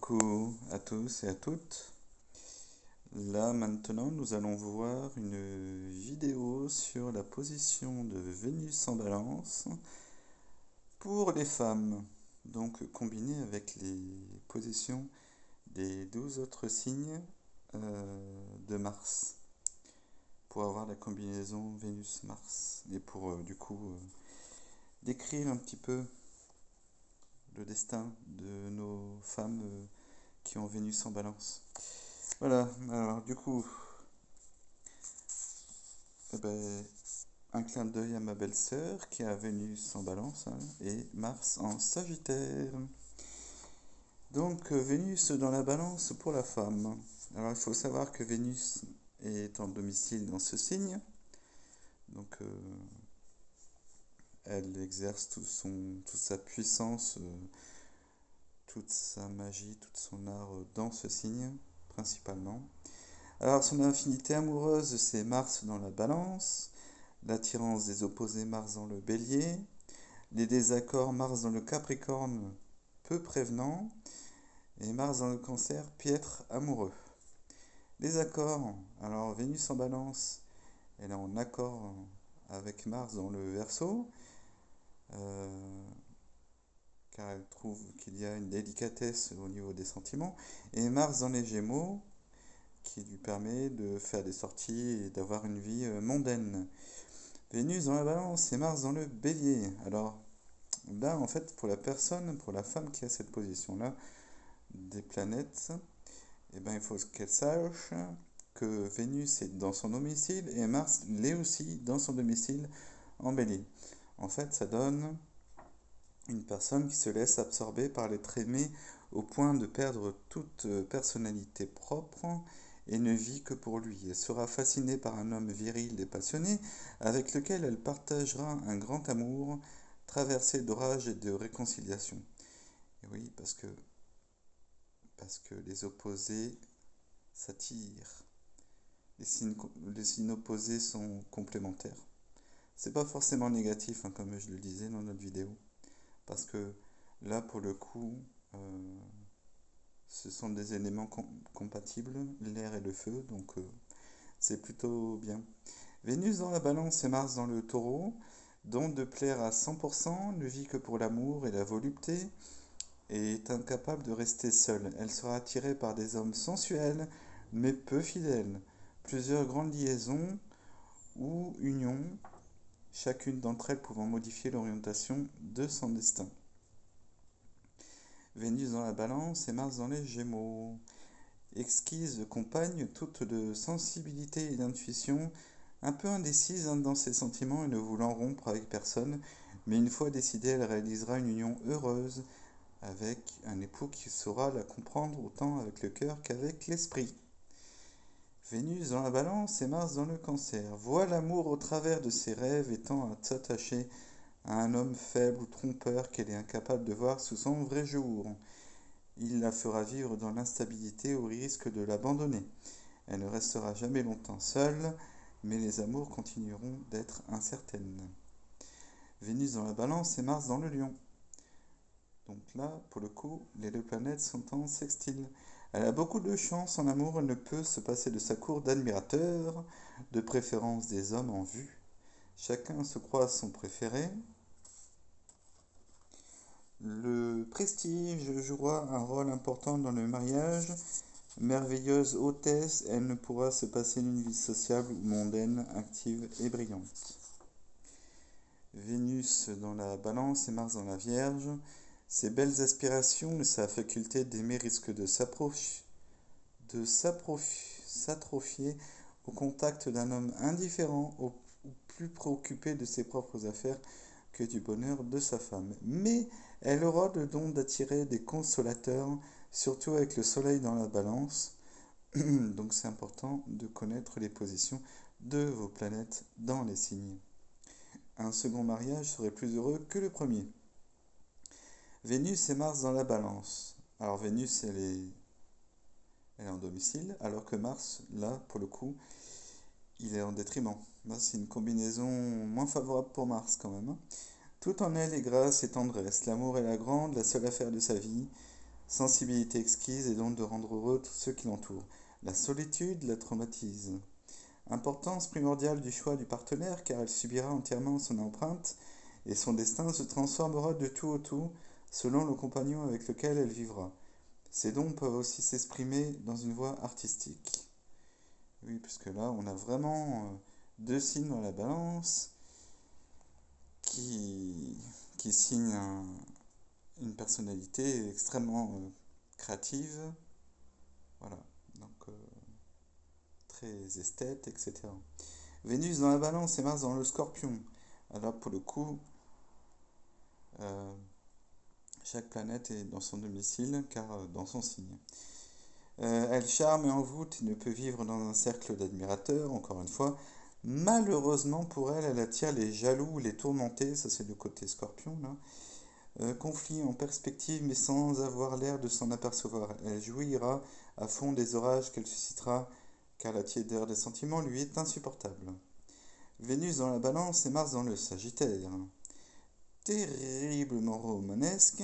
Coucou à tous et à toutes. Là maintenant nous allons voir une vidéo sur la position de Vénus en balance pour les femmes. Donc combinée avec les positions des 12 autres signes de Mars. Pour avoir la combinaison Vénus-Mars. Et pour décrire un petit peu le destin de nos femmes qui ont Vénus en balance. Voilà, alors eh ben, un clin d'œil à ma belle-sœur qui a Vénus en balance et Mars en Sagittaire. Donc Vénus dans la balance pour la femme. Alors il faut savoir que Vénus est en domicile dans ce signe. Donc elle exerce toute sa puissance, toute sa magie, tout son art dans ce signe principalement. Alors son affinité amoureuse, c'est Mars dans la balance, l'attirance des opposés Mars dans le bélier, les désaccords Mars dans le Capricorne, peu prévenant, et Mars dans le Cancer, piètre amoureux. Les accords, alors Vénus en balance, elle est en accord avec Mars dans le Verseau, car elle trouve qu'il y a une délicatesse au niveau des sentiments, et Mars dans les Gémeaux, qui lui permet de faire des sorties et d'avoir une vie mondaine. Vénus dans la balance et Mars dans le bélier. Alors là, en fait, pour la femme qui a cette position-là des planètes, eh ben, il faut qu'elle sache que Vénus est dans son domicile et Mars l'est aussi dans son domicile en bélier. En fait, ça donne une personne qui se laisse absorber par l'être aimé au point de perdre toute personnalité propre et ne vit que pour lui. Elle sera fascinée par un homme viril et passionné avec lequel elle partagera un grand amour traversé d'orage et de réconciliation. Et oui, parce que les opposés s'attirent. Les signes opposés sont complémentaires. C'est pas forcément négatif, comme je le disais dans notre vidéo, parce que là, pour le coup, ce sont des éléments compatibles, l'air et le feu, donc c'est plutôt bien. Vénus dans la balance et Mars dans le taureau, don de plaire à 100%, ne vit que pour l'amour et la volupté, et est incapable de rester seule. Elle sera attirée par des hommes sensuels, mais peu fidèles. Plusieurs grandes liaisons ou unions, chacune d'entre elles pouvant modifier l'orientation de son destin. Vénus dans la balance et Mars dans les Gémeaux. Exquise compagne, toute de sensibilité et d'intuition, un peu indécise dans ses sentiments et ne voulant rompre avec personne, mais une fois décidée, elle réalisera une union heureuse avec un époux qui saura la comprendre autant avec le cœur qu'avec l'esprit. Vénus dans la balance et Mars dans le Cancer. Voit l'amour au travers de ses rêves et tend à s'attacher à un homme faible ou trompeur qu'elle est incapable de voir sous son vrai jour. Il la fera vivre dans l'instabilité au risque de l'abandonner. Elle ne restera jamais longtemps seule, mais les amours continueront d'être incertaines. Vénus dans la balance et Mars dans le lion. Donc là, pour le coup, les deux planètes sont en sextile. Elle a beaucoup de chance en amour, elle ne peut se passer de sa cour d'admirateurs, de préférence des hommes en vue. Chacun se croit son préféré. Le prestige jouera un rôle important dans le mariage. Merveilleuse hôtesse, elle ne pourra se passer d'une vie sociable ou mondaine, active et brillante. Vénus dans la balance et Mars dans la Vierge. Ses belles aspirations et sa faculté d'aimer risquent de s'atrophier au contact d'un homme indifférent ou plus préoccupé de ses propres affaires que du bonheur de sa femme. Mais elle aura le don d'attirer des consolateurs, surtout avec le soleil dans la balance. Donc c'est important de connaître les positions de vos planètes dans les signes. Un second mariage serait plus heureux que le premier. Vénus et Mars dans la balance. Alors Vénus, elle est en domicile, alors que Mars, là, pour le coup, il est en détriment. Là, c'est une combinaison moins favorable pour Mars quand même. Tout en elle est grâce et tendresse. L'amour est la grande, la seule affaire de sa vie. Sensibilité exquise et donc de rendre heureux tous ceux qui l'entourent. La solitude la traumatise. Importance primordiale du choix du partenaire car elle subira entièrement son empreinte et son destin se transformera de tout au tout selon le compagnon avec lequel elle vivra. Ces dons peuvent aussi s'exprimer dans une voie artistique. Oui, puisque là, on a vraiment deux signes dans la balance qui, qui signent une personnalité extrêmement créative, voilà, donc très esthète, etc. Vénus dans la balance et Mars dans le scorpion. Alors pour le coup, euh, chaque planète est dans son domicile, car dans son signe. Elle charme et envoûte et ne peut vivre dans un cercle d'admirateurs, encore une fois. Malheureusement pour elle, elle attire les jaloux, les tourmentés, ça c'est le côté scorpion là. Conflit en perspective mais sans avoir l'air de s'en apercevoir. Elle jouira à fond des orages qu'elle suscitera, car la tiédeur des sentiments lui est insupportable. Vénus dans la balance et Mars dans le Sagittaire. Terriblement romanesque,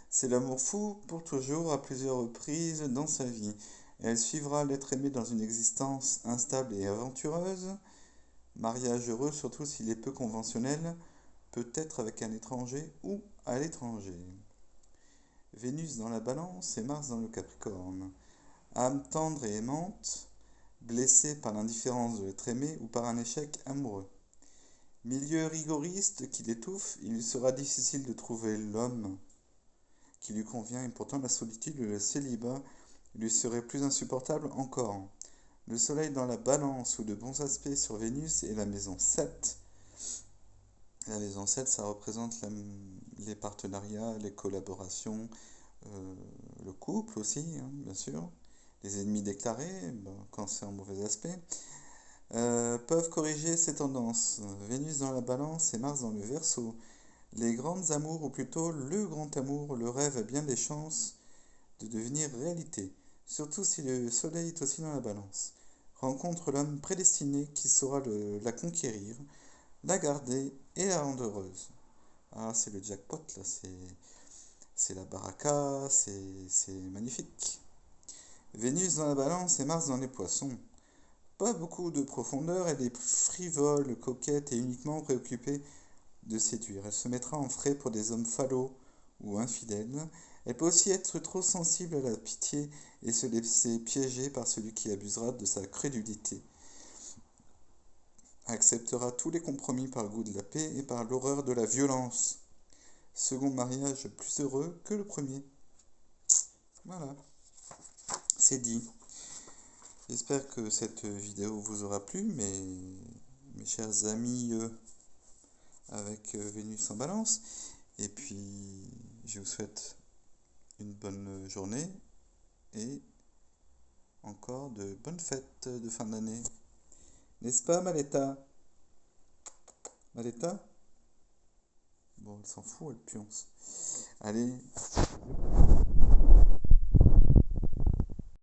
c'est l'amour fou pour toujours à plusieurs reprises dans sa vie. Elle suivra l'être aimé dans une existence instable et aventureuse. Mariage heureux surtout s'il est peu conventionnel, peut-être avec un étranger ou à l'étranger. Vénus dans la balance et Mars dans le Capricorne. Âme tendre et aimante, blessée par l'indifférence de l'être aimé ou par un échec amoureux. Milieu rigoriste qui l'étouffe, il lui sera difficile de trouver l'homme qui lui convient et pourtant la solitude et le célibat lui seraient plus insupportables encore. Le soleil dans la balance ou de bons aspects sur Vénus est la maison 7. La maison 7, ça représente les partenariats, les collaborations, le couple aussi, hein, bien sûr. Les ennemis déclarés, ben, quand c'est un mauvais aspect, peuvent corriger ces tendances. Vénus dans la balance et Mars dans le Verseau. Les grandes amours, ou plutôt le grand amour, le rêve a bien des chances de devenir réalité, surtout si le soleil est aussi dans la balance. Rencontre l'homme prédestiné qui saura la conquérir, la garder et la rendre heureuse. Ah, c'est le jackpot, là, c'est la baraka, c'est magnifique. Vénus dans la balance et Mars dans les poissons. Pas beaucoup de profondeur, elle est frivole, coquette et uniquement préoccupée de séduire. Elle se mettra en frais pour des hommes falots ou infidèles. Elle peut aussi être trop sensible à la pitié et se laisser piéger par celui qui abusera de sa crédulité. Acceptera tous les compromis par le goût de la paix et par l'horreur de la violence. Second mariage plus heureux que le premier. Voilà, c'est dit. J'espère que cette vidéo vous aura plu, mes chers amis avec Vénus en balance. Et puis, je vous souhaite une bonne journée et encore de bonnes fêtes de fin d'année. N'est-ce pas, Maletta? Maletta? Bon, elle s'en fout, elle pionce. Allez.